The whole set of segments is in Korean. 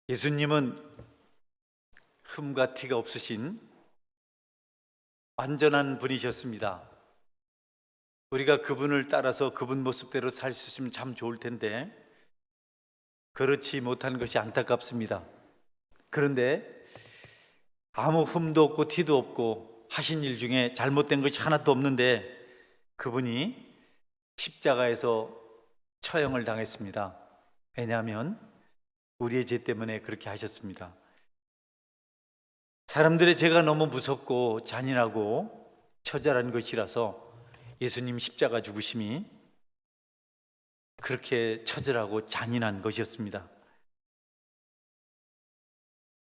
예수님은 흠과 티가 없으신 완전한 분이셨습니다. 우리가 그분을 따라서 그분 모습대로 살 수 있으면 참 좋을 텐데 그렇지 못한 것이 안타깝습니다. 그런데 아무 흠도 없고 티도 없고 하신 일 중에 잘못된 것이 하나도 없는데 그분이 십자가에서 처형을 당했습니다. 왜냐하면 우리의 죄 때문에 그렇게 하셨습니다. 사람들의 죄가 너무 무섭고 잔인하고 처절한 것이라서 예수님 십자가 죽으심이 그렇게 처절하고 잔인한 것이었습니다.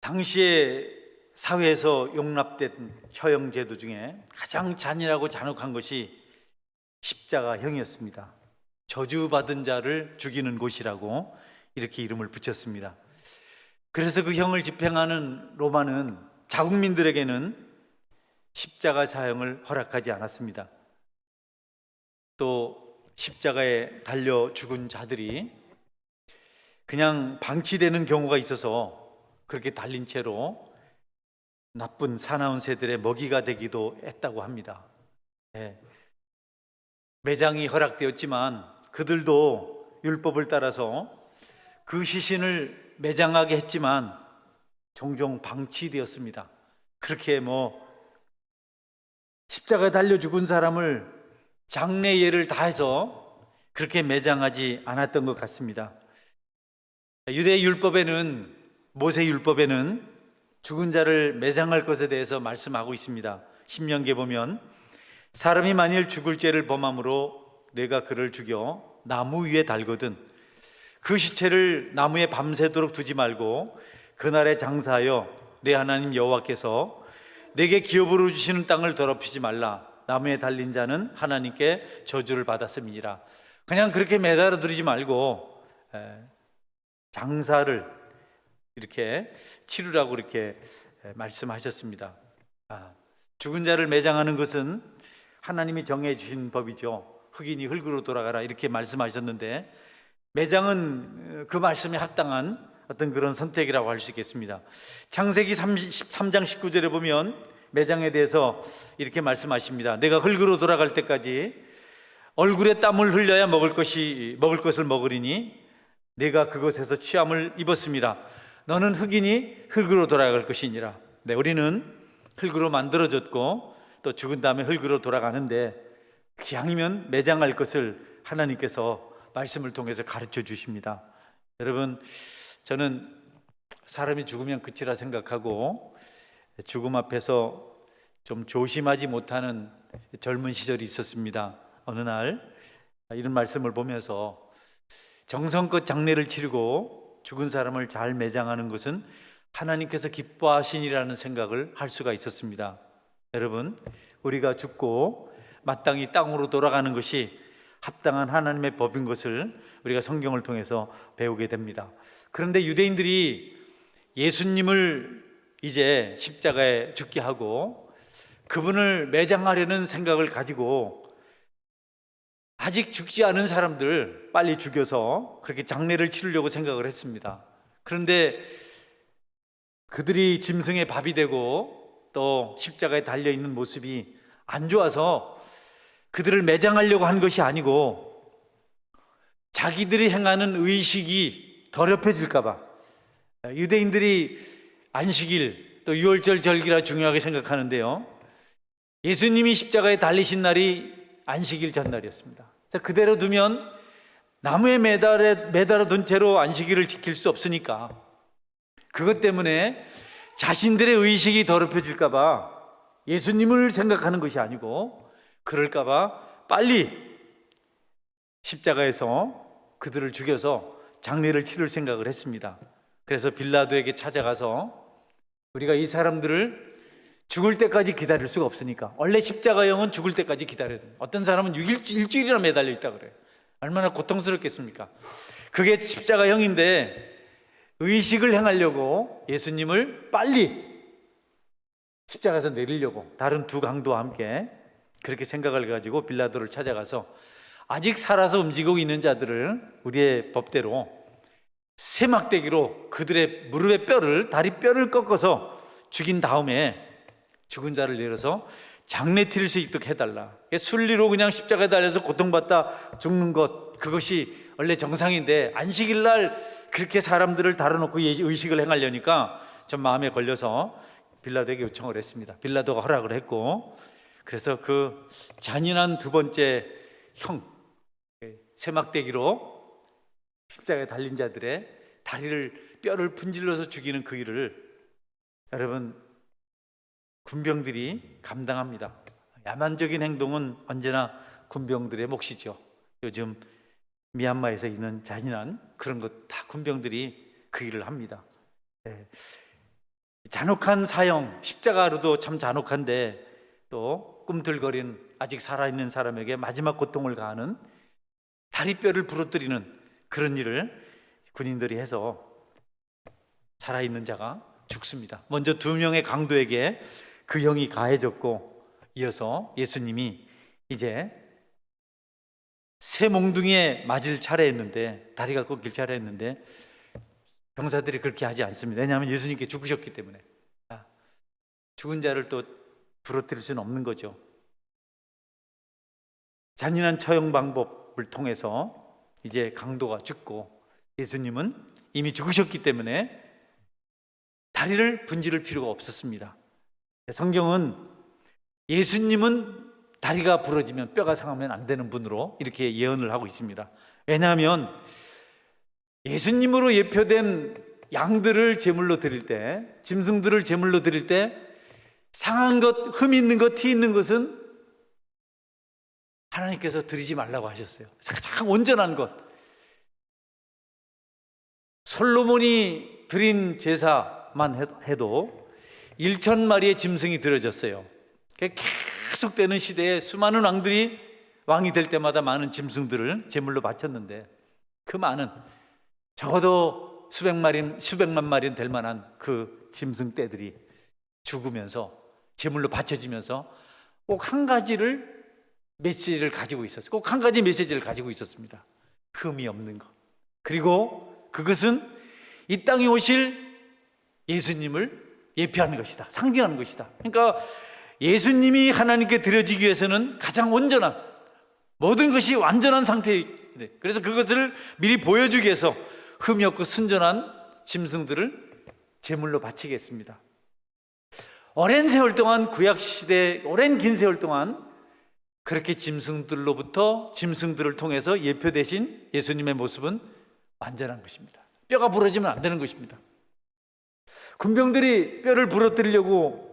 당시에 사회에서 용납된 처형제도 중에 가장 잔인하고 잔혹한 것이 십자가형이었습니다. 저주받은 자를 죽이는 곳이라고 이렇게 이름을 붙였습니다. 그래서 그 형을 집행하는 로마는 자국민들에게는 십자가 사형을 허락하지 않았습니다. 또 십자가에 달려 죽은 자들이 그냥 방치되는 경우가 있어서 그렇게 달린 채로 나쁜 사나운 새들의 먹이가 되기도 했다고 합니다. 매장이 허락되었지만 그들도 율법을 따라서 그 시신을 매장하게 했지만 종종 방치되었습니다. 그렇게 십자가에 달려 죽은 사람을 장례예를 다해서 그렇게 매장하지 않았던 것 같습니다. 유대 율법에는, 모세 율법에는 죽은 자를 매장할 것에 대해서 말씀하고 있습니다. 신명기에 보면 사람이 만일 죽을 죄를 범함으로 내가 그를 죽여 나무 위에 달거든 그 시체를 나무에 밤새도록 두지 말고 그날에 장사하여 내 하나님 여호와께서 내게 기업으로 주시는 땅을 더럽히지 말라. 나무에 달린 자는 하나님께 저주를 받았음이니라. 그냥 그렇게 매달아 두지 말고 장사를 이렇게 치르라고 이렇게 말씀하셨습니다. 죽은 자를 매장하는 것은 하나님이 정해 주신 법이죠. 흑인이 흙으로 돌아가라 이렇게 말씀하셨는데 매장은 그 말씀에 합당한 어떤 그런 선택이라고 할 수 있겠습니다. 창세기 33장 19절에 보면 매장에 대해서 이렇게 말씀하십니다. 내가 흙으로 돌아갈 때까지 얼굴에 땀을 흘려야 먹을 것을 먹으리니 내가 그것에서 취함을 입었습니다. 너는 흑인이 흙으로 돌아갈 것이니라. 네, 우리는 흙으로 만들어졌고 또 죽은 다음에 흙으로 돌아가는데 기왕이면 매장할 것을 하나님께서 말씀을 통해서 가르쳐 주십니다. 여러분, 저는 사람이 죽으면 끝이라 생각하고 죽음 앞에서 좀 조심하지 못하는 젊은 시절이 있었습니다. 어느 날 이런 말씀을 보면서 정성껏 장례를 치르고 죽은 사람을 잘 매장하는 것은 하나님께서 기뻐하시니라는 생각을 할 수가 있었습니다. 여러분, 우리가 죽고 마땅히 땅으로 돌아가는 것이 합당한 하나님의 법인 것을 우리가 성경을 통해서 배우게 됩니다. 그런데 유대인들이 예수님을 이제 십자가에 죽게 하고 그분을 매장하려는 생각을 가지고 아직 죽지 않은 사람들 빨리 죽여서 그렇게 장례를 치르려고 생각을 했습니다. 그런데 그들이 짐승의 밥이 되고 또 십자가에 달려있는 모습이 안 좋아서 그들을 매장하려고 한 것이 아니고 자기들이 행하는 의식이 더럽혀질까 봐 유대인들이 안식일 또 유월절 절기라 중요하게 생각하는데요, 예수님이 십자가에 달리신 날이 안식일 전날이었습니다. 그대로 두면 나무에 매달아 둔 채로 안식일을 지킬 수 없으니까 그것 때문에 자신들의 의식이 더럽혀질까 봐 예수님을 생각하는 것이 아니고 그럴까 봐 빨리 십자가에서 그들을 죽여서 장례를 치를 생각을 했습니다. 그래서 빌라도에게 찾아가서 우리가 이 사람들을 죽을 때까지 기다릴 수가 없으니까, 원래 십자가형은 죽을 때까지 기다려야 돼요. 어떤 사람은 일주일이나 매달려 있다 그래요. 얼마나 고통스럽겠습니까? 그게 십자가형인데 의식을 행하려고 예수님을 빨리 십자가에서 내리려고 다른 두 강도와 함께 그렇게 생각을 가지고 빌라도를 찾아가서 아직 살아서 움직이고 있는 자들을 우리의 법대로 세막대기로 그들의 무릎의 뼈를, 다리 뼈를 꺾어서 죽인 다음에 죽은 자를 내려서 장례 드릴 수 있도록 해달라. 순리로 그냥 십자가에 달려서 고통받다 죽는 것, 그것이 원래 정상인데 안식일 날 그렇게 사람들을 달아놓고 의식을 행하려니까 좀 마음에 걸려서 빌라도에게 요청을 했습니다. 빌라도가 허락을 했고, 그래서 그 잔인한 두 번째 형, 세막대기로 십자가에 달린 자들의 다리를, 뼈를 분질러서 죽이는 그 일을 여러분, 군병들이 감당합니다. 야만적인 행동은 언제나 군병들의 몫이죠. 요즘 미얀마에서 있는 잔인한 그런 것 다 군병들이 그 일을 합니다. 잔혹한 사형, 십자가로도 참 잔혹한데 또 꿈틀거린 아직 살아있는 사람에게 마지막 고통을 가하는 다리뼈를 부러뜨리는 그런 일을 군인들이 해서 살아있는 자가 죽습니다. 먼저 두 명의 강도에게 그 형이 가해졌고, 이어서 예수님이 이제 새 몽둥이에 맞을 차례였는데, 다리가 꺾일 차례였는데 병사들이 그렇게 하지 않습니다. 왜냐하면 예수님께 죽으셨기 때문에. 죽은 자를 또 부러뜨릴 수는 없는 거죠. 잔인한 처형 방법을 통해서 이제 강도가 죽고, 예수님은 이미 죽으셨기 때문에 다리를 분질을 필요가 없었습니다. 성경은 예수님은 다리가 부러지면 뼈가 상하면 안 되는 분으로 이렇게 예언을 하고 있습니다. 왜냐하면 예수님으로 예표된 양들을 제물로 드릴 때, 짐승들을 제물로 드릴 때 상한 것, 흠 있는 것, 티 있는 것은 하나님께서 드리지 말라고 하셨어요. 가장 온전한 것. 솔로몬이 드린 제사만 해도 1,000마리의 짐승이 드려졌어요. 계속되는 시대에 수많은 왕이 될 때마다 많은 짐승들을 제물로 바쳤는데, 그 많은, 적어도 수백만 마리는 될 만한 그 짐승 떼들이 죽으면서 제물로 바쳐지면서 꼭 한 가지를 메시지를 가지고 있었어요. 꼭 한 가지 메시지를 가지고 있었습니다. 흠이 없는 것. 그리고 그것은 이 땅에 오실 예수님을 예표하는 것이다. 상징하는 것이다. 그러니까 예수님이 하나님께 드려지기 위해서는 가장 온전한, 모든 것이 완전한 상태에, 그래서 그것을 미리 보여주기 위해서 흠이 없고 순전한 짐승들을 제물로 바치겠습니다. 오랜 세월 동안, 구약시대 오랜 긴 세월 동안 그렇게 짐승들을 통해서 예표되신 예수님의 모습은 완전한 것입니다. 뼈가 부러지면 안 되는 것입니다. 군병들이 뼈를 부러뜨리려고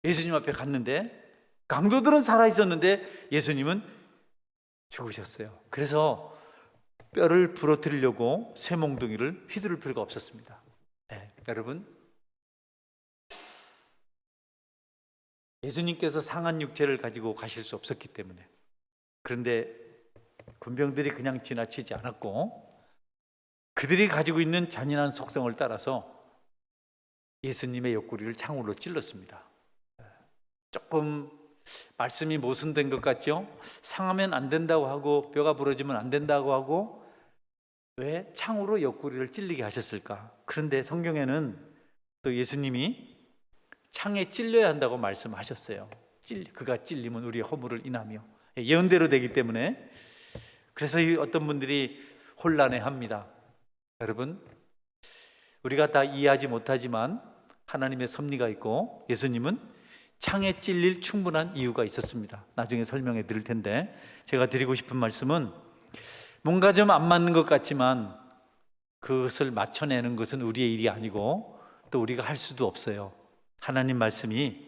예수님 앞에 갔는데, 강도들은 살아있었는데 예수님은 죽으셨어요. 그래서 뼈를 부러뜨리려고 쇠몽둥이를 휘두를 필요가 없었습니다. 여러분, 예수님께서 상한 육체를 가지고 가실 수 없었기 때문에, 그런데 군병들이 그냥 지나치지 않았고 그들이 가지고 있는 잔인한 속성을 따라서 예수님의 옆구리를 창으로 찔렀습니다. 조금 말씀이 모순된 것 같죠? 상하면 안 된다고 하고 뼈가 부러지면 안 된다고 하고 왜 창으로 옆구리를 찔리게 하셨을까? 그런데 성경에는 또 예수님이 창에 찔려야 한다고 말씀하셨어요. 그가 찔리면 우리의 허물을 인하며, 예언대로 되기 때문에. 그래서 어떤 분들이 혼란해합니다. 여러분, 우리가 다 이해하지 못하지만 하나님의 섭리가 있고 예수님은 창에 찔릴 충분한 이유가 있었습니다. 나중에 설명해 드릴 텐데, 제가 드리고 싶은 말씀은 뭔가 좀 안 맞는 것 같지만 그것을 맞춰내는 것은 우리의 일이 아니고 또 우리가 할 수도 없어요. 하나님 말씀이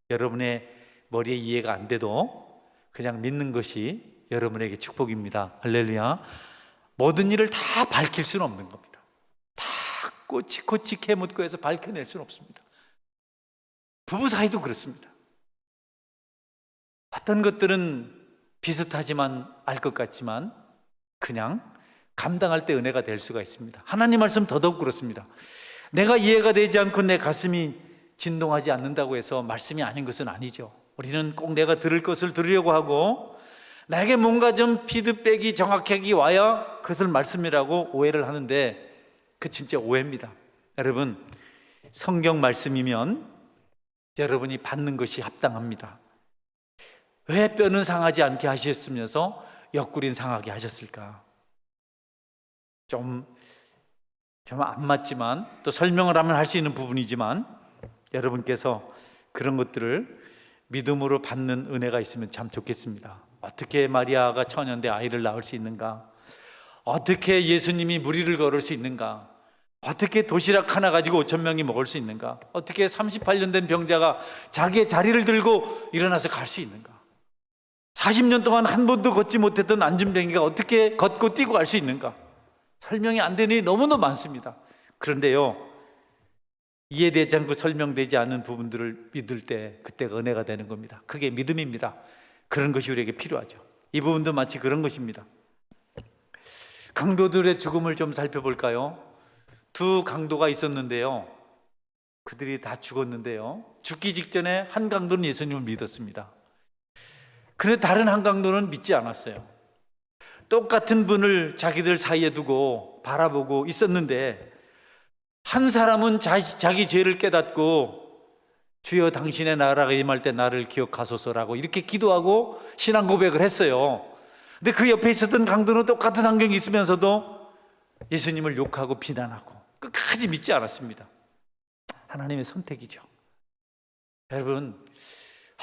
여러분의 머리에 이해가 안 돼도 그냥 믿는 것이 여러분에게 축복입니다. 할렐루야. 모든 일을 다 밝힐 수는 없는 겁니다. 다 꼬치꼬치 캐묻고 해서 밝혀낼 수는 없습니다. 부부 사이도 그렇습니다. 어떤 것들은 비슷하지만 알 것 같지만 그냥 감당할 때 은혜가 될 수가 있습니다. 하나님 말씀 더더욱 그렇습니다. 내가 이해가 되지 않고 내 가슴이 진동하지 않는다고 해서 말씀이 아닌 것은 아니죠. 우리는 꼭 내가 들을 것을 들으려고 하고 나에게 뭔가 좀 피드백이 정확하게 와야 그것을 말씀이라고 오해를 하는데 그 진짜 오해입니다. 여러분, 성경 말씀이면 여러분이 받는 것이 합당합니다. 왜 뼈는 상하지 않게 하셨으면서 옆구리는 상하게 하셨을까? 좀 안 맞지만, 또 설명을 하면 할 수 있는 부분이지만, 여러분께서 그런 것들을 믿음으로 받는 은혜가 있으면 참 좋겠습니다. 어떻게 마리아가 처녀인데 아이를 낳을 수 있는가? 어떻게 예수님이 무리를 걸을 수 있는가? 어떻게 도시락 하나 가지고 5천 명이 먹을 수 있는가? 어떻게 38년 된 병자가 자기의 자리를 들고 일어나서 갈 수 있는가? 40년 동안 한 번도 걷지 못했던 안진뱅이가 어떻게 걷고 뛰고 갈 수 있는가? 설명이 안 되는 일이 너무너무 많습니다. 그런데요, 이해되지 않고 설명되지 않는 부분들을 믿을 때 그때가 은혜가 되는 겁니다. 그게 믿음입니다. 그런 것이 우리에게 필요하죠. 이 부분도 마치 그런 것입니다. 강도들의 죽음을 좀 살펴볼까요? 두 강도가 있었는데요, 그들이 다 죽었는데요, 죽기 직전에 한 강도는 예수님을 믿었습니다. 그런데 다른 한 강도는 믿지 않았어요. 똑같은 분을 자기들 사이에 두고 바라보고 있었는데, 한 사람은 자기 죄를 깨닫고 주여 당신의 나라가 임할 때 나를 기억하소서라고 이렇게 기도하고 신앙 고백을 했어요. 근데 그 옆에 있었던 강도는 똑같은 환경이 있으면서도 예수님을 욕하고 비난하고 끝까지 믿지 않았습니다. 하나님의 선택이죠. 여러분,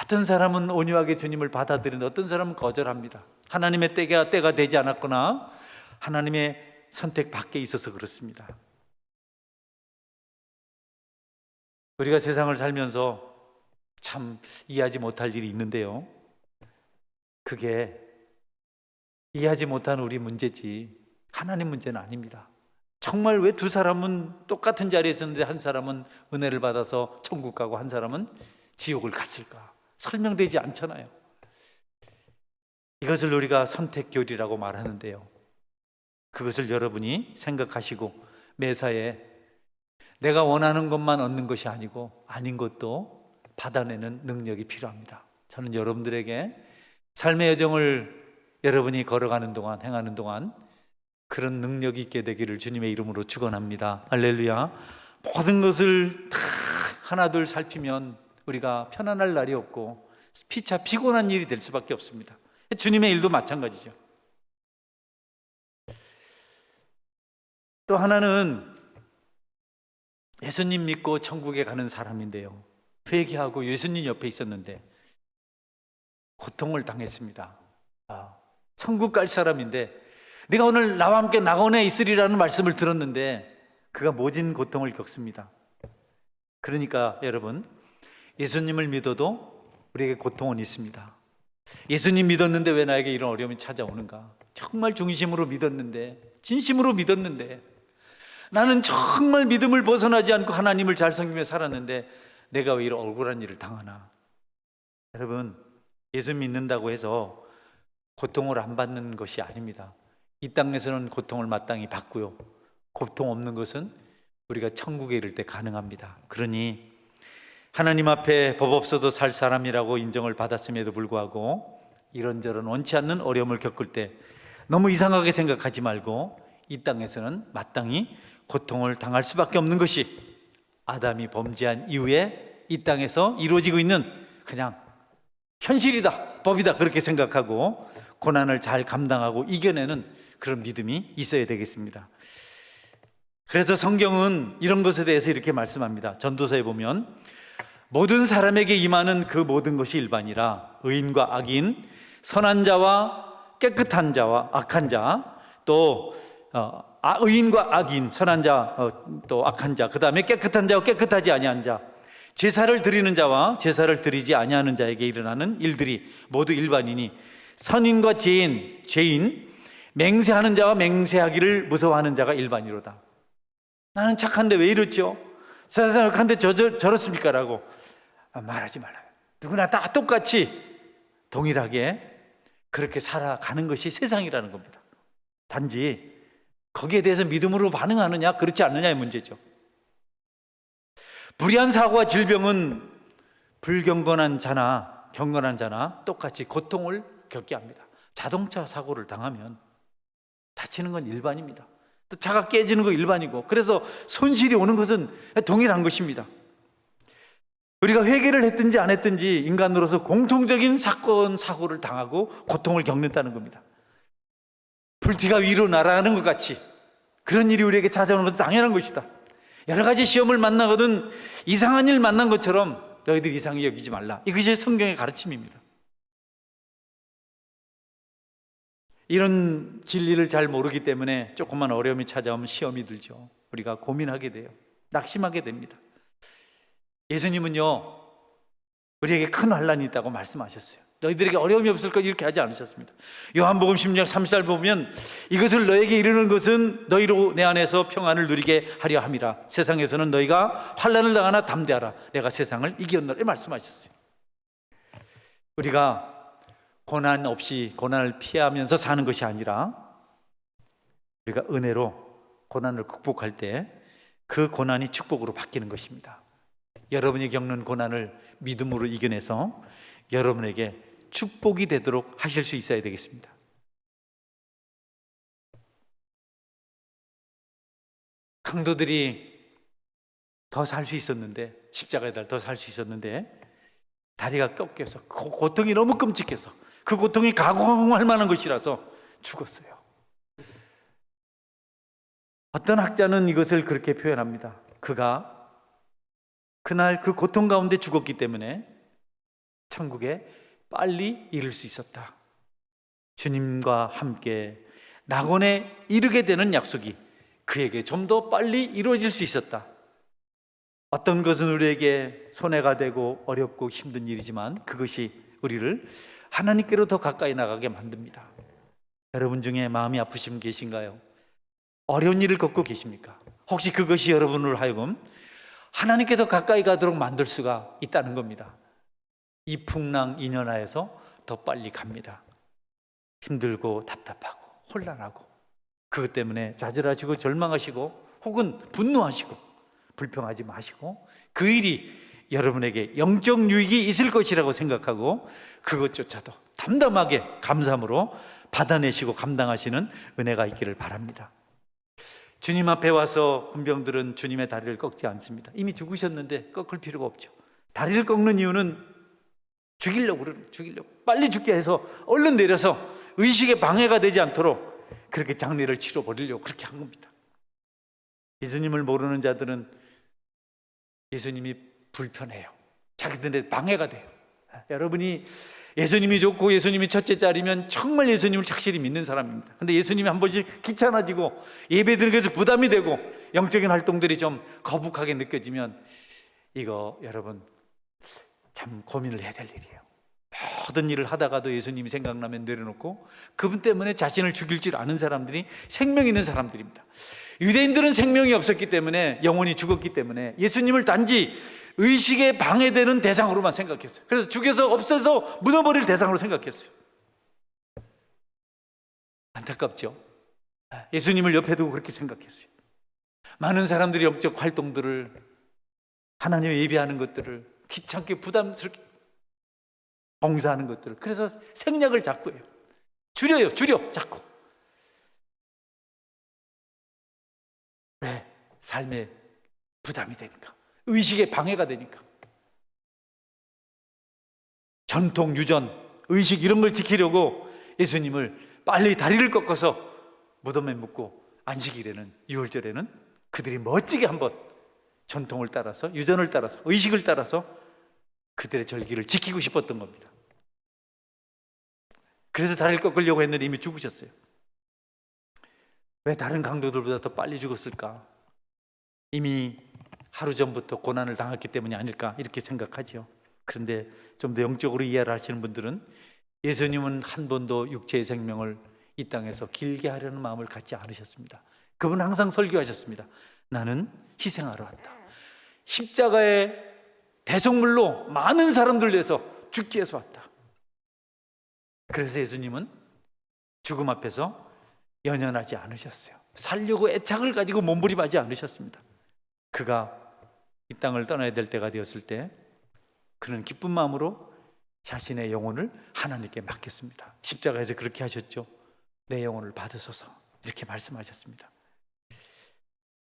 어떤 사람은 온유하게 주님을 받아들이는데 어떤 사람은 거절합니다. 하나님의 때가 되지 않았거나 하나님의 선택 밖에 있어서 그렇습니다. 우리가 세상을 살면서 참 이해하지 못할 일이 있는데요, 그게 이해하지 못한 우리 문제지 하나님 문제는 아닙니다. 정말 왜 두 사람은 똑같은 자리에 있었는데 한 사람은 은혜를 받아서 천국 가고 한 사람은 지옥을 갔을까? 설명되지 않잖아요. 이것을 우리가 선택교리라고 말하는데요, 그것을 여러분이 생각하시고 매사에 내가 원하는 것만 얻는 것이 아니고 아닌 것도 받아내는 능력이 필요합니다. 저는 여러분들에게 삶의 여정을 여러분이 걸어가는 동안, 행하는 동안 그런 능력이 있게 되기를 주님의 이름으로 축원합니다. 할렐루야. 모든 것을 다 하나둘 살피면 우리가 편안할 날이 없고 피차 피곤한 일이 될 수밖에 없습니다. 주님의 일도 마찬가지죠. 또 하나는 예수님 믿고 천국에 가는 사람인데요, 회개하고 예수님 옆에 있었는데 고통을 당했습니다. 천국 갈 사람인데 네가 오늘 나와 함께 낙원에 있으리라는 말씀을 들었는데 그가 모진 고통을 겪습니다. 그러니까 여러분, 예수님을 믿어도 우리에게 고통은 있습니다. 예수님 믿었는데 왜 나에게 이런 어려움이 찾아오는가? 정말 중심으로 믿었는데, 진심으로 믿었는데, 나는 정말 믿음을 벗어나지 않고 하나님을 잘 섬기며 살았는데 내가 왜 이런 억울한 일을 당하나? 여러분, 예수 믿는다고 해서 고통을 안 받는 것이 아닙니다. 이 땅에서는 고통을 마땅히 받고요, 고통 없는 것은 우리가 천국에 이를 때 가능합니다. 그러니 하나님 앞에 법 없어도 살 사람이라고 인정을 받았음에도 불구하고 이런저런 원치 않는 어려움을 겪을 때 너무 이상하게 생각하지 말고 이 땅에서는 마땅히 고통을 당할 수밖에 없는 것이 아담이 범죄한 이후에 이 땅에서 이루어지고 있는 그냥 현실이다, 법이다, 그렇게 생각하고 고난을 잘 감당하고 이겨내는 그런 믿음이 있어야 되겠습니다. 그래서 성경은 이런 것에 대해서 이렇게 말씀합니다. 전도서에 보면 모든 사람에게 임하는 그 모든 것이 일반이라 의인과 악인, 선한 자와 깨끗한 자와 악한 자, 또 의인과 악인, 선한 자, 또 악한 자, 그 다음에 깨끗한 자와 깨끗하지 아니한 자, 제사를 드리는 자와 제사를 드리지 아니하는 자에게 일어나는 일들이 모두 일반이니 선인과 죄인, 맹세하는 자와 맹세하기를 무서워하는 자가 일반이로다. 나는 착한데 왜 이렇죠? 세상 착한데 저렇습니까? 라고 말하지 말아요. 누구나 다 똑같이 동일하게 그렇게 살아가는 것이 세상이라는 겁니다. 단지 거기에 대해서 믿음으로 반응하느냐 그렇지 않느냐의 문제죠. 불의한 사고와 질병은 불경건한 자나 경건한 자나 똑같이 고통을 겪게 합니다. 자동차 사고를 당하면 다치는 건 일반입니다. 또 차가 깨지는 거 일반이고, 그래서 손실이 오는 것은 동일한 것입니다. 우리가 회개를 했든지 안 했든지 인간으로서 공통적인 사건, 사고를 당하고 고통을 겪는다는 겁니다. 불티가 위로 날아가는 것 같이 그런 일이 우리에게 찾아오는 것도 당연한 것이다. 여러 가지 시험을 만나거든 이상한 일 만난 것처럼 너희들 이상히 여기지 말라. 이것이 성경의 가르침입니다. 이런 진리를 잘 모르기 때문에 조금만 어려움이 찾아오면 시험이 들죠. 우리가 고민하게 돼요. 낙심하게 됩니다. 예수님은요, 우리에게 큰 환난이 있다고 말씀하셨어요. 너희들에게 어려움이 없을 것 이렇게 하지 않으셨습니다. 요한복음 16장 30절 보면 이것을 너에게 이르는 것은 너희로 내 안에서 평안을 누리게 하려 함이라. 세상에서는 너희가 환난을 당하나 담대하라. 내가 세상을 이겼노라. 말씀하셨어요. 우리가 고난 없이 고난을 피하면서 사는 것이 아니라 우리가 은혜로 고난을 극복할 때 그 고난이 축복으로 바뀌는 것입니다. 여러분이 겪는 고난을 믿음으로 이겨내서 여러분에게 축복이 되도록 하실 수 있어야 되겠습니다. 강도들이 더 살 수 있었는데, 십자가의 달 더 살 수 있었는데 다리가 꺾여서 그 고통이 너무 끔찍해서 그 고통이 가공할 만한 것이라서 죽었어요. 어떤 학자는 이것을 그렇게 표현합니다. 그가 그날 그 고통 가운데 죽었기 때문에 천국에 빨리 이를 수 있었다. 주님과 함께 낙원에 이르게 되는 약속이 그에게 좀 더 빨리 이루어질 수 있었다. 어떤 것은 우리에게 손해가 되고 어렵고 힘든 일이지만 그것이 우리를 하나님께로 더 가까이 나가게 만듭니다. 여러분 중에 마음이 아프신 분 계신가요? 어려운 일을 겪고 계십니까? 혹시 그것이 여러분을 하여금 하나님께 더 가까이 가도록 만들 수가 있다는 겁니다. 이 풍랑 인연하에서 더 빨리 갑니다. 힘들고 답답하고 혼란하고 그것 때문에 좌절하시고 절망하시고 혹은 분노하시고 불평하지 마시고 그 일이 여러분에게 영적 유익이 있을 것이라고 생각하고 그것조차도 담담하게 감사함으로 받아내시고 감당하시는 은혜가 있기를 바랍니다. 주님 앞에 와서 군병들은 주님의 다리를 꺾지 않습니다. 이미 죽으셨는데 꺾을 필요가 없죠. 다리를 꺾는 이유는 죽이려고 그러는, 죽이려고 빨리 죽게 해서 얼른 내려서 의식에 방해가 되지 않도록 그렇게 장례를 치러버리려고 그렇게 한 겁니다. 예수님을 모르는 자들은 예수님이 불편해요. 자기들의 방해가 돼요. 여러분이 예수님이 좋고 예수님이 첫째 자리면 정말 예수님을 착실히 믿는 사람입니다. 근데 예수님이 한 번씩 귀찮아지고 예배 드리는 것에서 부담이 되고 영적인 활동들이 좀 거북하게 느껴지면 이거 여러분 참 고민을 해야 될 일이에요. 모든 일을 하다가도 예수님이 생각나면 내려놓고 그분 때문에 자신을 죽일 줄 아는 사람들이 생명 있는 사람들입니다. 유대인들은 생명이 없었기 때문에 영혼이 죽었기 때문에 예수님을 단지 의식에 방해되는 대상으로만 생각했어요. 그래서 죽여서 없애서 묻어버릴 대상으로 생각했어요. 안타깝죠? 예수님을 옆에 두고 그렇게 생각했어요. 많은 사람들이 영적 활동들을 하나님의 예배하는 것들을 귀찮게 부담스럽게 봉사하는 것들을 그래서 생략을 자꾸 해요. 줄여 자꾸. 왜? 삶에 부담이 되니까, 의식에 방해가 되니까. 전통, 유전, 의식 이런 걸 지키려고 예수님을 빨리 다리를 꺾어서 무덤에 묻고 안식일에는 6월절에는 그들이 멋지게 한번 전통을 따라서 유전을 따라서 의식을 따라서 그들의 절기를 지키고 싶었던 겁니다. 그래서 다리를 꺾으려고 했는데 이미 죽으셨어요. 왜 다른 강도들보다 더 빨리 죽었을까? 이미 하루 전부터 고난을 당했기 때문이 아닐까 이렇게 생각하죠. 그런데 좀 더 영적으로 이해를 하시는 분들은 예수님은 한 번도 육체의 생명을 이 땅에서 길게 하려는 마음을 갖지 않으셨습니다. 그분은 항상 설교하셨습니다. 나는 희생하러 왔다. 십자가의 대속물로 많은 사람들 위해서 죽기 위해서 왔다. 그래서 예수님은 죽음 앞에서 연연하지 않으셨어요. 살려고 애착을 가지고 몸부림하지 않으셨습니다. 그가 이 땅을 떠나야 될 때가 되었을 때 그는 기쁜 마음으로 자신의 영혼을 하나님께 맡겼습니다. 십자가에서 그렇게 하셨죠. 내 영혼을 받으소서 이렇게 말씀하셨습니다.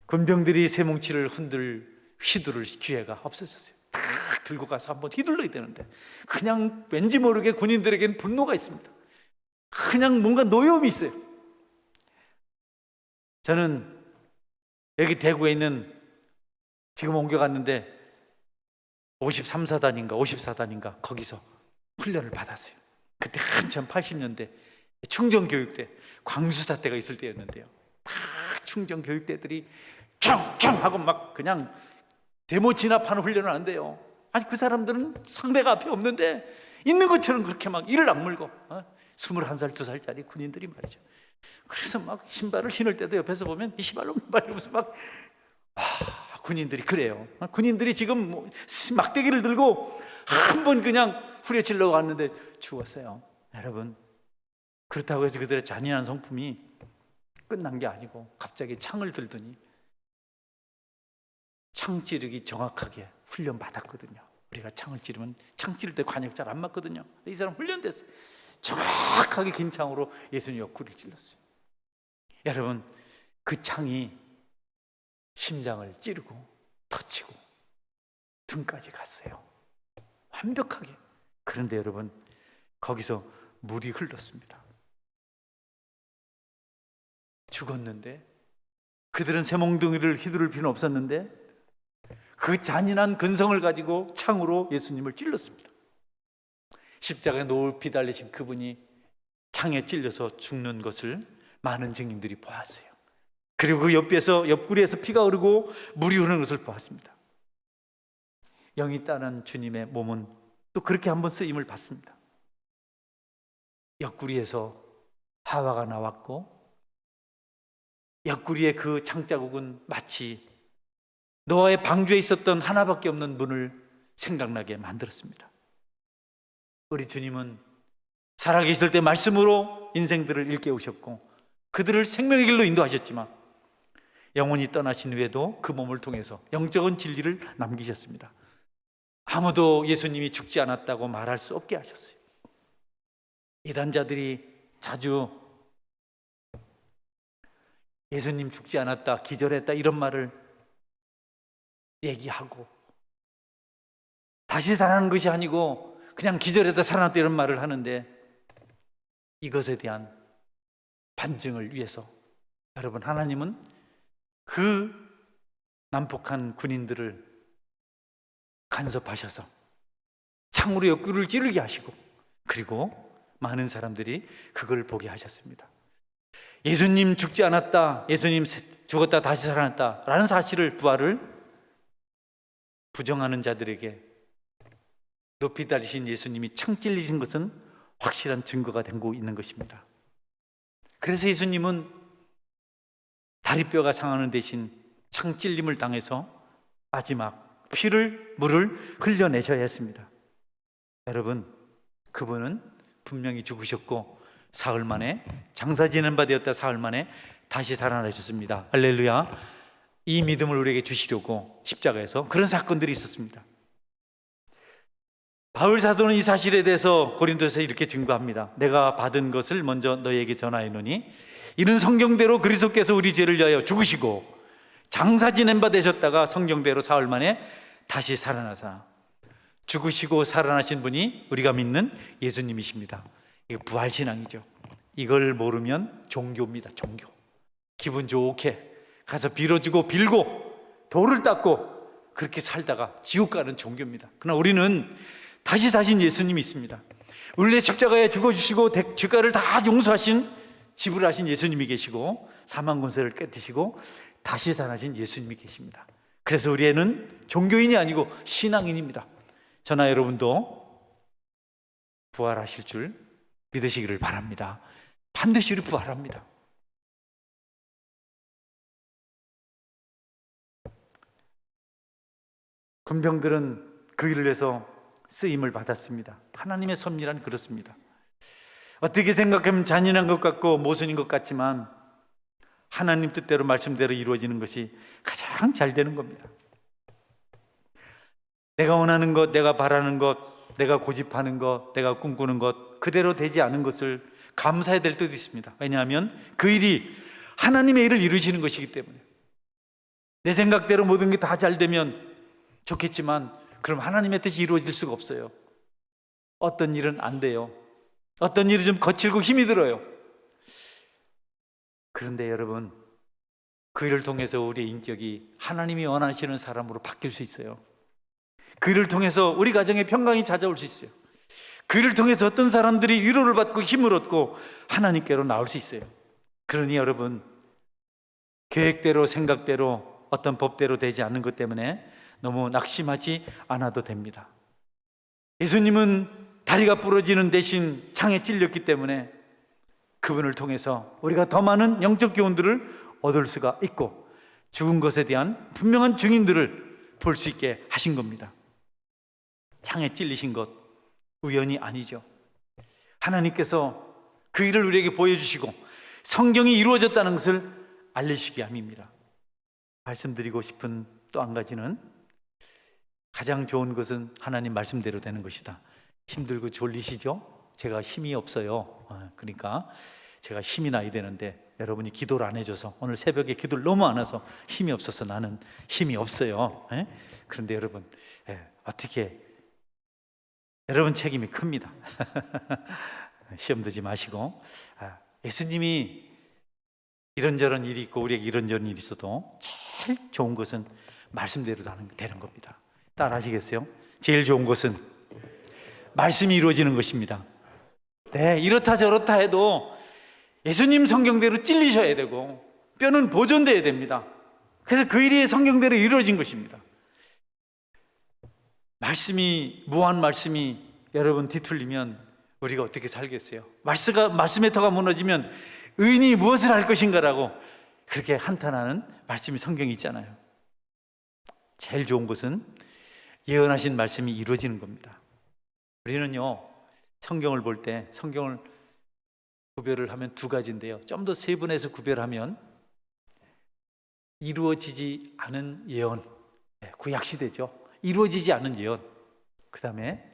군병들이 쇠뭉치를 휘두를 기회가 없어졌어요. 탁 들고 가서 한번 휘둘러야 되는데 그냥 왠지 모르게 군인들에게는 분노가 있습니다. 그냥 뭔가 노여움이 있어요. 저는 여기 대구에 있는, 지금 옮겨갔는데 53사단인가 54단인가 거기서 훈련을 받았어요. 그때 한참 80년대 충정교육대, 광수사 때가 있을 때였는데요. 막 충정교육대들이 짱짱 하고 막 그냥 데모 진압하는 훈련을 한대요. 아니 그 사람들은 상대가 앞에 없는데 있는 것처럼 그렇게 막 이를 악물고 21살 2살짜리 군인들이 말이죠. 그래서 막 신발을 신을 때도 옆에서 보면 이 신발로 말이면서 막 군인들이 그래요. 군인들이 지금 뭐 막대기를 들고 한번 그냥 후려치려고 왔는데 죽었어요. 여러분, 그렇다고 해서 그들의 잔인한 성품이 끝난 게 아니고 갑자기 창을 들더니 창 찌르기 정확하게 훈련 받았거든요. 우리가 창을 찌르면 창 찌를 때 관역 잘 안 맞거든요. 이 사람 훈련됐어요. 정확하게 긴 창으로 예수님 옆구리를 찔렀어요. 여러분, 그 창이 심장을 찌르고 터치고 등까지 갔어요. 완벽하게. 그런데 여러분, 거기서 물이 흘렀습니다. 죽었는데, 그들은 쇠몽둥이를 휘두를 필요는 없었는데 그 잔인한 근성을 가지고 창으로 예수님을 찔렀습니다. 십자가에 높이 달리신 그분이 창에 찔려서 죽는 것을 많은 증인들이 보았어요. 그리고 그 옆구리에서 피가 흐르고 물이 흐르는 것을 보았습니다. 영이 따는 주님의 몸은 또 그렇게 한번 쓰임을 받습니다. 옆구리에서 하와가 나왔고, 옆구리의 그 창자국은 마치 노아의 방주에 있었던 하나밖에 없는 문을 생각나게 만들었습니다. 우리 주님은 살아계실 때 말씀으로 인생들을 일깨우셨고 그들을 생명의 길로 인도하셨지만 영원히 떠나신 후에도 그 몸을 통해서 영적인 진리를 남기셨습니다. 아무도 예수님이 죽지 않았다고 말할 수 없게 하셨어요. 이단자들이 자주 예수님 죽지 않았다, 기절했다 이런 말을 얘기하고 다시 살아나는 것이 아니고 그냥 기절했다 살아났다 이런 말을 하는데, 이것에 대한 반증을 위해서 여러분, 하나님은 그 난폭한 군인들을 간섭하셔서 창으로 옆구리를 찌르게 하시고, 그리고 많은 사람들이 그걸 보게 하셨습니다. 예수님 죽지 않았다, 예수님 죽었다 다시 살아났다 라는 사실을, 부활을 부정하는 자들에게 높이 달리신 예수님이 창 찔리신 것은 확실한 증거가 되고 있는 것입니다. 그래서 예수님은 다리뼈가 상하는 대신 창 찔림을 당해서 마지막 물을 흘려내셔야 했습니다. 여러분, 그분은 분명히 죽으셨고 사흘 만에, 장사 지낸 바 되었다 사흘 만에 다시 살아나셨습니다. 할렐루야. 이 믿음을 우리에게 주시려고 십자가에서 그런 사건들이 있었습니다. 바울 사도는 이 사실에 대해서 고린도에서 이렇게 증거합니다. 내가 받은 것을 먼저 너희에게 전하노니 이는 성경대로 그리스도께서 우리 죄를 위하여 죽으시고 장사 지낸 바 되셨다가 성경대로 사흘 만에 다시 살아나사, 죽으시고 살아나신 분이 우리가 믿는 예수님이십니다. 이거 부활신앙이죠. 이걸 모르면 종교입니다. 종교. 기분 좋게 가서 빌어주고 빌고 돌을 닦고 그렇게 살다가 지옥 가는 종교입니다. 그러나 우리는 다시 사신 예수님이 있습니다. 원래 십자가에 죽어주시고 죄가를 다 용서하신, 지불하신 예수님이 계시고 사망 권세를 깨뜨리시고 다시 살아나신 예수님이 계십니다. 그래서 우리는 종교인이 아니고 신앙인입니다. 저나 여러분도 부활하실 줄 믿으시기를 바랍니다. 반드시 우리 부활합니다. 군병들은 그 일을 위해서 쓰임을 받았습니다. 하나님의 섭리란 그렇습니다. 어떻게 생각하면 잔인한 것 같고 모순인 것 같지만 하나님 뜻대로, 말씀대로 이루어지는 것이 가장 잘 되는 겁니다. 내가 원하는 것, 내가 바라는 것, 내가 고집하는 것, 내가 꿈꾸는 것 그대로 되지 않은 것을 감사해야 될 때도 있습니다. 왜냐하면 그 일이 하나님의 일을 이루시는 것이기 때문에. 내 생각대로 모든 게 다 잘 되면 좋겠지만 그럼 하나님의 뜻이 이루어질 수가 없어요. 어떤 일은 안 돼요. 어떤 일이 좀 거칠고 힘이 들어요. 그런데 여러분, 그 일을 통해서 우리의 인격이 하나님이 원하시는 사람으로 바뀔 수 있어요. 그 일을 통해서 우리 가정에 평강이 찾아올 수 있어요. 그 일을 통해서 어떤 사람들이 위로를 받고 힘을 얻고 하나님께로 나올 수 있어요. 그러니 여러분, 계획대로 생각대로 어떤 법대로 되지 않는 것 때문에 너무 낙심하지 않아도 됩니다. 예수님은 다리가 부러지는 대신 창에 찔렸기 때문에 그분을 통해서 우리가 더 많은 영적 교훈들을 얻을 수가 있고 죽은 것에 대한 분명한 증인들을 볼 수 있게 하신 겁니다. 창에 찔리신 것 우연이 아니죠. 하나님께서 그 일을 우리에게 보여주시고 성경이 이루어졌다는 것을 알리시기 함입니다. 말씀드리고 싶은 또 한 가지는 가장 좋은 것은 하나님 말씀대로 되는 것이다. 힘들고 졸리시죠? 제가 힘이 없어요. 그러니까 제가 힘이 나야 되는데 여러분이 기도를 안 해줘서 오늘 새벽에 기도를 너무 안 해서 힘이 없어서 나는 힘이 없어요. 그런데 여러분 어떻게 여러분 책임이 큽니다. 시험 들지 마시고 예수님이 이런저런 일이 있고 우리에게 이런저런 일이 있어도 제일 좋은 것은 말씀대로 되는 겁니다. 따라 하시겠어요? 제일 좋은 것은 말씀이 이루어지는 것입니다. 네, 이렇다 저렇다 해도 예수님 성경대로 찔리셔야 되고 뼈는 보존돼야 됩니다. 그래서 그 일이 성경대로 이루어진 것입니다. 무한 말씀이 여러분 뒤틀리면 우리가 어떻게 살겠어요? 말씀의 터가 무너지면 의인이 무엇을 할 것인가라고 그렇게 한탄하는 말씀이 성경에 있잖아요. 제일 좋은 것은 예언하신 말씀이 이루어지는 겁니다. 우리는요, 성경을 볼 때 성경을 구별을 하면 두 가지인데요. 좀 더 세분해서 구별하면 이루어지지 않은 예언, 구약시대죠. 이루어지지 않은 예언, 그 다음에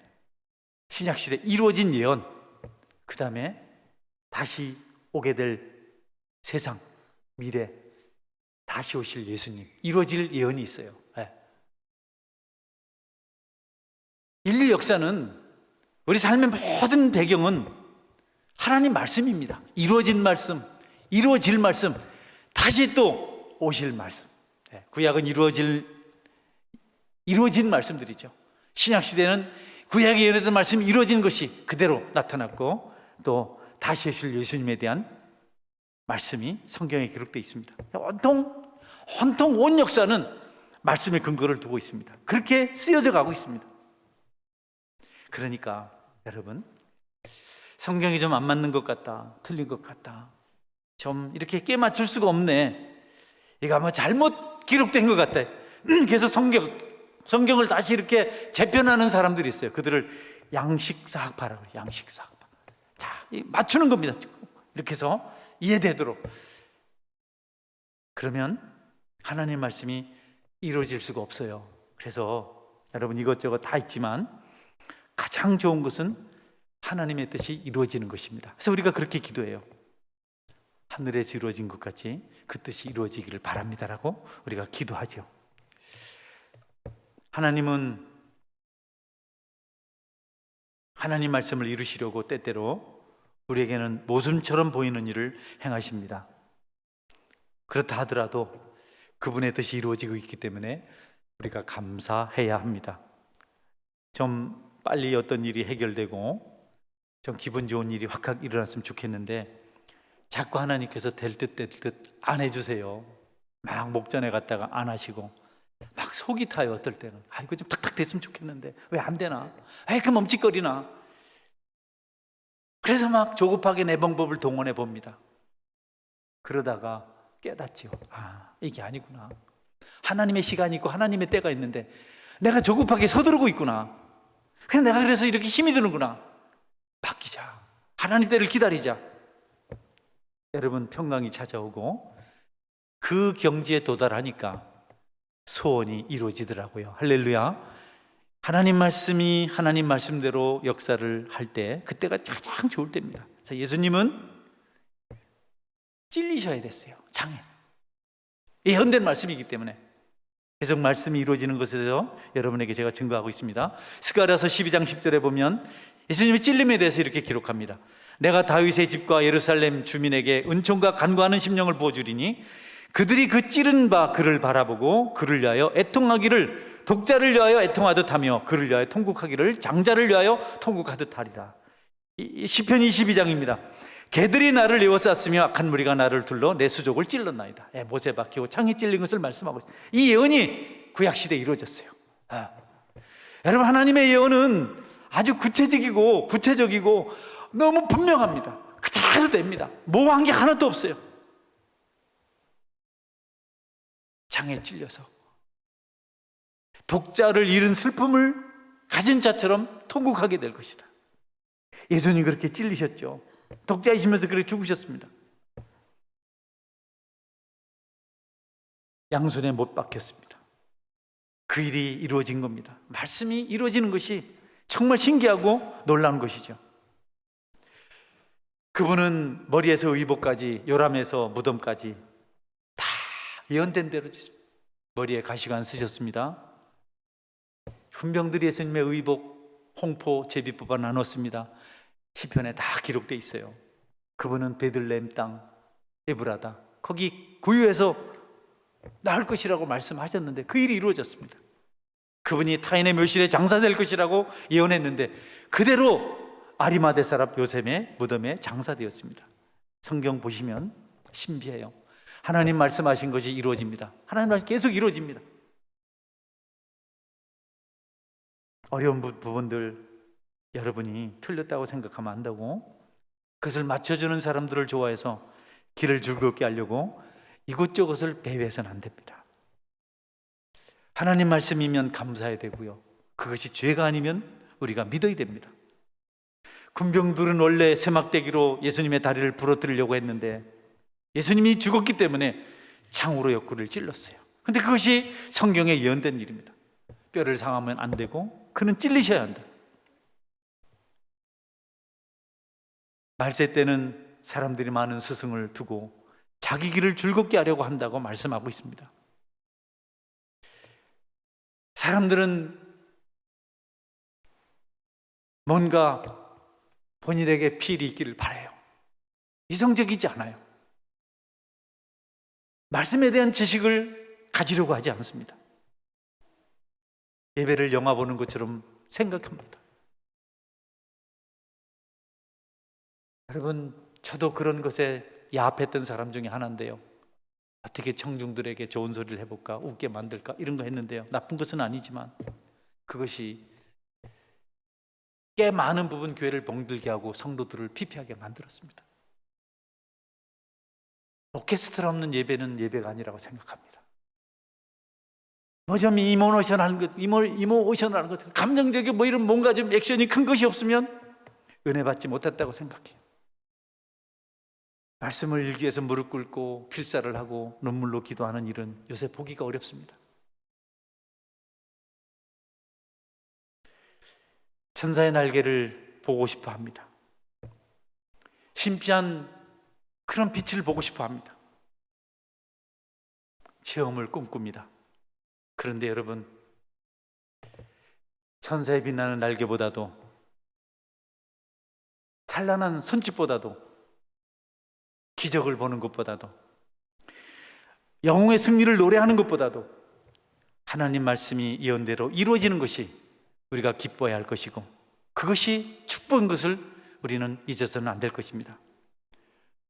신약시대 이루어진 예언, 그 다음에 다시 오게 될 세상, 미래, 다시 오실 예수님, 이루어질 예언이 있어요. 인류 역사는 우리 삶의 모든 배경은 하나님 말씀입니다. 이루어진 말씀, 이루어질 말씀, 다시 또 오실 말씀. 구약은 이루어진 말씀들이죠. 신약시대는 구약에 예언했던 말씀이 이루어진 것이 그대로 나타났고 또 다시 오실 예수님에 대한 말씀이 성경에 기록되어 있습니다. 온통 온 역사는 말씀의 근거를 두고 있습니다. 그렇게 쓰여져 가고 있습니다. 그러니까 여러분, 성경이 좀 안 맞는 것 같다, 틀린 것 같다, 좀 이렇게 깨 맞출 수가 없네, 이거 뭐 잘못 기록된 것 같다, 그래서 성경을 다시 이렇게 재편하는 사람들이 있어요. 그들을 양식사학파라고 해요. 양식사학파. 자, 맞추는 겁니다. 이렇게 해서 이해되도록. 그러면 하나님 말씀이 이루어질 수가 없어요. 그래서 여러분 이것저것 다 있지만 가장 좋은 것은 하나님의 뜻이 이루어지는 것입니다. 그래서 우리가 그렇게 기도해요. 하늘에서 이루어진 것 같이 그 뜻이 이루어지기를 바랍니다라고 우리가 기도하죠. 하나님은 하나님 말씀을 이루시려고 때때로 우리에게는 모순처럼 보이는 일을 행하십니다. 그렇다 하더라도 그분의 뜻이 이루어지고 있기 때문에 우리가 감사해야 합니다. 좀 빨리 어떤 일이 해결되고 좀 기분 좋은 일이 확 일어났으면 좋겠는데 자꾸 하나님께서 될 듯 안 해주세요. 막 목전에 갔다가 안 하시고 막 속이 타요. 어떨 때는 이거 좀 탁탁 됐으면 좋겠는데 왜 안 되나, 왜 이렇게 멈칫거리나. 그래서 막 조급하게 내 방법을 동원해 봅니다. 그러다가 깨닫지요. 이게 아니구나. 하나님의 시간이 있고 하나님의 때가 있는데 내가 조급하게 서두르고 있구나. 내가 그래서 이렇게 힘이 드는구나. 바뀌자. 하나님 때를 기다리자. 여러분, 평강이 찾아오고 그 경지에 도달하니까 소원이 이루어지더라고요. 할렐루야. 하나님 말씀이 하나님 말씀대로 역사를 할 때, 그때가 가장 좋을 때입니다. 자, 예수님은 찔리셔야 됐어요. 장에. 예언된 말씀이기 때문에. 계속 말씀이 이루어지는 것에 대해서 여러분에게 제가 증거하고 있습니다. 스가랴서 12장 10절에 보면 예수님의 찔림에 대해서 이렇게 기록합니다. 내가 다윗의 집과 예루살렘 주민에게 은총과 간구하는 심령을 부어주리니 그들이 그 찌른 바 그를 바라보고 그를 위하여 애통하기를 독자를 위하여 애통하듯 하며 그를 위하여 통곡하기를 장자를 위하여 통곡하듯 하리라. 시편 22장입니다. 개들이 나를 에워쌌으며 악한 무리가 나를 둘러 내 수족을 찔렀나이다. 못에 박히고 창에 찔린 것을 말씀하고 있습니다. 이 예언이 구약시대에 이루어졌어요. 여러분, 하나님의 예언은 아주 구체적이고 너무 분명합니다. 그대로 됩니다. 모호한 게 하나도 없어요. 창에 찔려서 독자를 잃은 슬픔을 가진 자처럼 통곡하게 될 것이다. 예수님 그렇게 찔리셨죠. 독자이시면서 그렇게 죽으셨습니다. 양손에 못 박혔습니다. 그 일이 이루어진 겁니다. 말씀이 이루어지는 것이 정말 신기하고 놀라운 것이죠. 그분은 머리에서 의복까지, 요람에서 무덤까지 다 예언된 대로 짓습니다. 머리에 가시관 쓰셨습니다. 훈병들이 예수님의 의복, 홍포, 제비뽑아 나눴습니다. 시편에 다 기록되어 있어요. 그분은 베들레헴 땅 에브라다, 거기 구유에서 나을 것이라고 말씀하셨는데 그 일이 이루어졌습니다. 그분이 타인의 묘실에 장사될 것이라고 예언했는데 그대로 아리마대 사람 요셉의 무덤에 장사되었습니다. 성경 보시면 신비해요. 하나님 말씀하신 것이 이루어집니다. 하나님 말씀 계속 이루어집니다. 어려운 부분들 여러분이 틀렸다고 생각하면 안 되고, 그것을 맞춰주는 사람들을 좋아해서 길을 즐겁게 하려고 이곳저곳을 배회해서는 안 됩니다. 하나님 말씀이면 감사해야 되고요, 그것이 죄가 아니면 우리가 믿어야 됩니다. 군병들은 원래 세막대기로 예수님의 다리를 부러뜨리려고 했는데 예수님이 죽었기 때문에 창으로 옆구리를 찔렀어요. 근데 그것이 성경에 예언된 일입니다. 뼈를 상하면 안 되고 그는 찔리셔야 한다. 말세 때는 사람들이 많은 스승을 두고 자기 길을 즐겁게 하려고 한다고 말씀하고 있습니다. 사람들은 뭔가 본인에게 필이 있기를 바라요. 이성적이지 않아요. 말씀에 대한 지식을 가지려고 하지 않습니다. 예배를 영화 보는 것처럼 생각합니다. 여러분, 저도 그런 것에 야합했던 사람 중에 하나인데요. 어떻게 청중들에게 좋은 소리를 해볼까, 웃게 만들까, 이런 거 했는데요. 나쁜 것은 아니지만 그것이 꽤 많은 부분 교회를 병들게 하고 성도들을 피폐하게 만들었습니다. 오케스트라 없는 예배는 예배가 아니라고 생각합니다. 좀 이모노션 하는 것, 이모오션 하는 것, 감정적인 이런 뭔가 좀 액션이 큰 것이 없으면 은혜 받지 못했다고 생각해요. 말씀을 읽기 위해서 무릎 꿇고 필사를 하고 눈물로 기도하는 일은 요새 보기가 어렵습니다. 천사의 날개를 보고 싶어 합니다. 신비한 그런 빛을 보고 싶어 합니다. 체험을 꿈꿉니다. 그런데 여러분, 천사의 빛나는 날개보다도 찬란한 손짓보다도 기적을 보는 것보다도 영웅의 승리를 노래하는 것보다도 하나님 말씀이 예언대로 이루어지는 것이 우리가 기뻐해야 할 것이고, 그것이 축복인 것을 우리는 잊어서는 안 될 것입니다.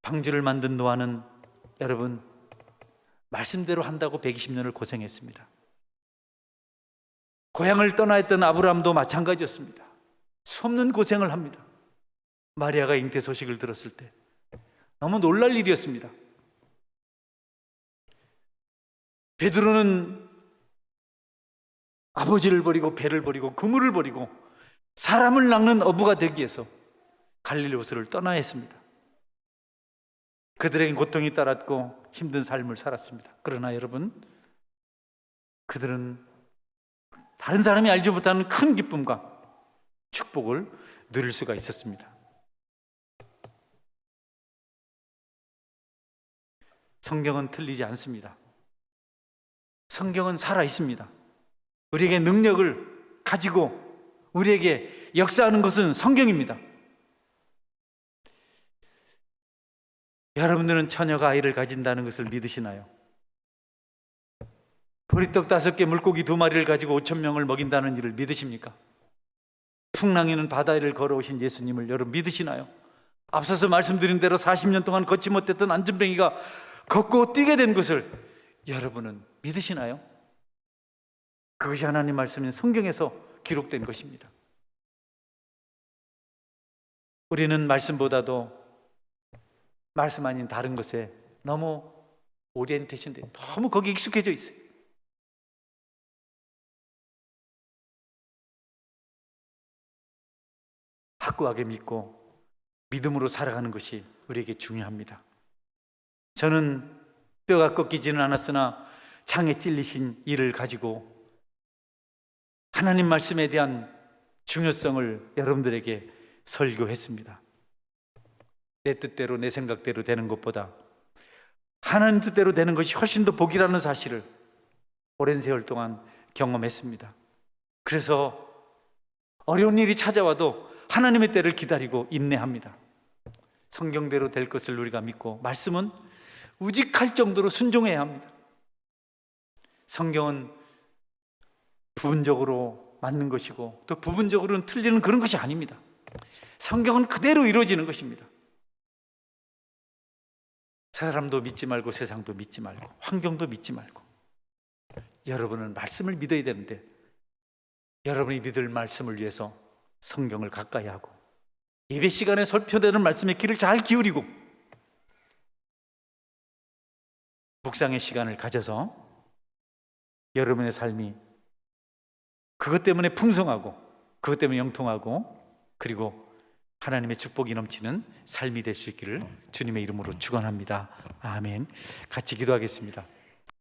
방주를 만든 노아는 여러분 말씀대로 한다고 120년을 고생했습니다. 고향을 떠나 있던 아브라함도 마찬가지였습니다. 수없는 고생을 합니다. 마리아가 잉태 소식을 들었을 때 너무 놀랄 일이었습니다. 베드로는 아버지를 버리고 배를 버리고 그물을 버리고 사람을 낚는 어부가 되기 위해서 갈릴리호수를 떠나야 했습니다. 그들에겐 고통이 따랐고 힘든 삶을 살았습니다. 그러나 여러분, 그들은 다 다른 사람이 알지 못하는 큰 기쁨과 축복을 누릴 수가 있었습니다. 성경은 틀리지 않습니다. 성경은 살아 있습니다. 우리에게 능력을 가지고 우리에게 역사하는 것은 성경입니다. 여러분들은 처녀가 아이를 가진다는 것을 믿으시나요? 보리떡 5개, 물고기 2마리를 가지고 5,000명을 먹인다는 일을 믿으십니까? 풍랑이는 바다를 걸어오신 예수님을 여러분 믿으시나요? 앞서서 말씀드린 대로 40년 동안 걷지 못했던 안전뱅이가 걷고 뛰게 된 것을 여러분은 믿으시나요? 그것이 하나님 말씀인 성경에서 기록된 것입니다. 우리는 말씀보다도 말씀 아닌 다른 것에 너무 오리엔테이션 돼, 너무 거기에 익숙해져 있어요. 확고하게 믿고 믿음으로 살아가는 것이 우리에게 중요합니다. 저는 뼈가 꺾이지는 않았으나 창에 찔리신 이를 가지고 하나님 말씀에 대한 중요성을 여러분들에게 설교했습니다. 내 뜻대로 내 생각대로 되는 것보다 하나님 뜻대로 되는 것이 훨씬 더 복이라는 사실을 오랜 세월 동안 경험했습니다. 그래서 어려운 일이 찾아와도 하나님의 때를 기다리고 인내합니다. 성경대로 될 것을 우리가 믿고 말씀은 우직할 정도로 순종해야 합니다. 성경은 부분적으로 맞는 것이고 또 부분적으로는 틀리는 그런 것이 아닙니다. 성경은 그대로 이루어지는 것입니다. 사람도 믿지 말고 세상도 믿지 말고 환경도 믿지 말고 여러분은 말씀을 믿어야 되는데 여러분이 믿을 말씀을 위해서 성경을 가까이 하고 예배 시간에 설교되는 말씀에 귀를 잘 기울이고 묵상의 시간을 가져서 여러분의 삶이 그것 때문에 풍성하고 그것 때문에 영통하고 그리고 하나님의 축복이 넘치는 삶이 될 수 있기를 주님의 이름으로 축원합니다. 아멘. 같이 기도하겠습니다.